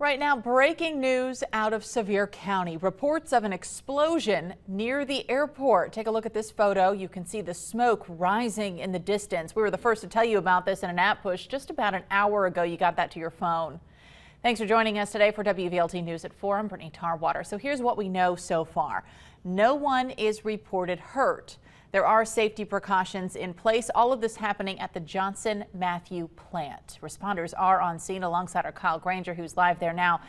Right now, breaking news out of Sevier County. Reports of an explosion near the airport. Take a look at this photo. You can see the smoke rising in the distance. We were the first to tell you about this in an app push just about an hour ago. You got that to your phone. Thanks for joining us today for WVLT News at 4. I'm Brittany Tarwater. So here's what we know so far. No one is reported hurt. There are safety precautions in place. All of this happening at the Johnson Matthew plant. Responders are on scene alongside our Kyle Granger, who's live there now.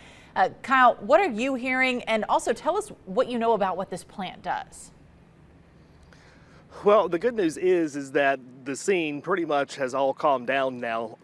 Kyle, what are you hearing? And also tell us what you know about what this plant does. Well, the good news is that the scene pretty much has all calmed down now.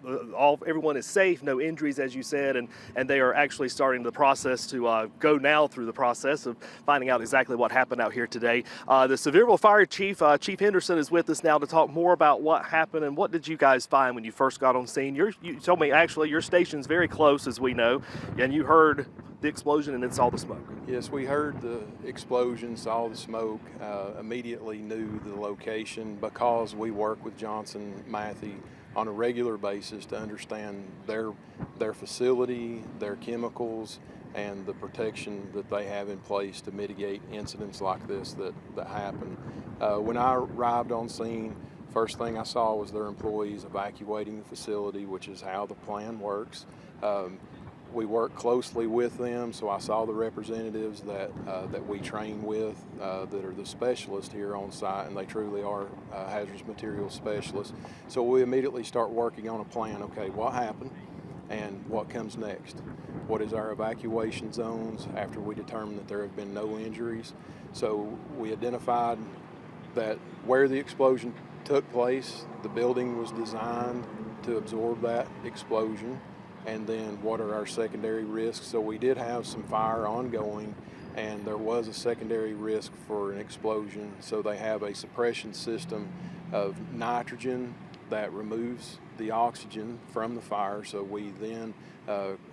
Everyone is safe, no injuries, as you said, and they are actually starting the process to go now through the process of finding out exactly what happened out here today. The Sevierville Fire Chief, Chief Henderson, is with us now to talk more about what happened and what did you guys find when you first got on scene. You told me actually your station's very close, as we know, and you heard the explosion and then saw the smoke. Yes, we heard the explosion, saw the smoke, immediately knew the location because we work with Johnson Matthey on a regular basis to understand their facility, their chemicals, and the protection that they have in place to mitigate incidents like this that happen. When I arrived on scene, first thing I saw was their employees evacuating the facility, which is how the plan works. We work closely with them, so I saw the representatives that we train with that are the specialists here on site, and they truly are hazardous materials specialists. So we immediately start working on a plan. Okay, what happened and what comes next? What is our evacuation zones after we determine that there have been no injuries? So we identified that where the explosion took place, the building was designed to absorb that explosion. And then what are our secondary risks? So we did have some fire ongoing, and there was a secondary risk for an explosion. So they have a suppression system of nitrogen that removes the oxygen from the fire. So we then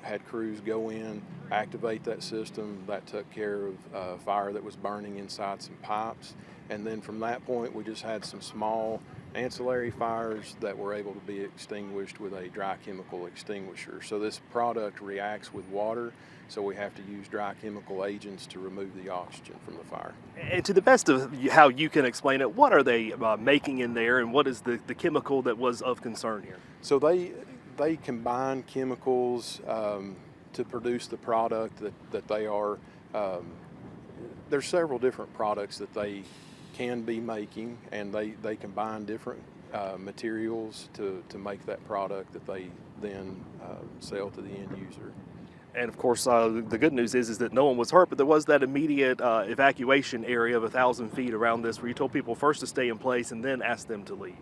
had crews go in, activate that system. That took care of fire that was burning inside some pipes. And then from that point, we just had some small ancillary fires that were able to be extinguished with a dry chemical extinguisher. So this product reacts with water, so we have to use dry chemical agents to remove the oxygen from the fire. And to the best of how you can explain it, what are they making in there, and what is the chemical that was of concern here? So they combine chemicals to produce the product that they are. There's several different products that they can be making, and they combine different materials to make that product that they then sell to the end user. And of course, the good news is that no one was hurt, but there was that immediate evacuation area of 1,000 feet around this where you told people first to stay in place and then ask them to leave.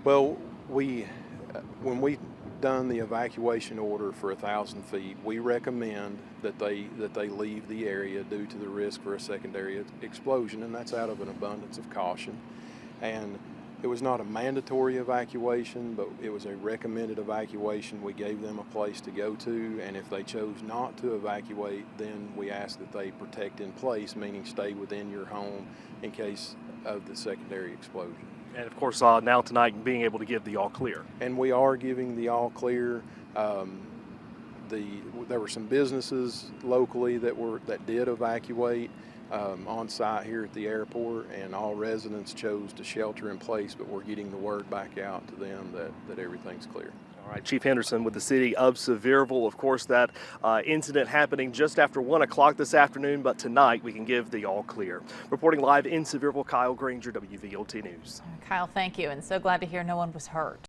Well, when we done the evacuation order for 1,000 feet, we recommend that they leave the area due to the risk for a secondary explosion, and that's out of an abundance of caution. And it was not a mandatory evacuation, but it was a recommended evacuation. We gave them a place to go to, and if they chose not to evacuate, then we asked that they protect in place, meaning stay within your home in case of the secondary explosion. And of course, now tonight being able to give the all clear. And we are giving the all clear. There were some businesses locally that did evacuate on site here at the airport, and all residents chose to shelter in place, but we're getting the word back out to them that everything's clear. All right, Chief Henderson with the city of Sevierville. Of course, that incident happening just after 1 o'clock this afternoon, but tonight we can give the all clear. Reporting live in Sevierville, Kyle Granger, WVLT News. Kyle, thank you, and so glad to hear no one was hurt.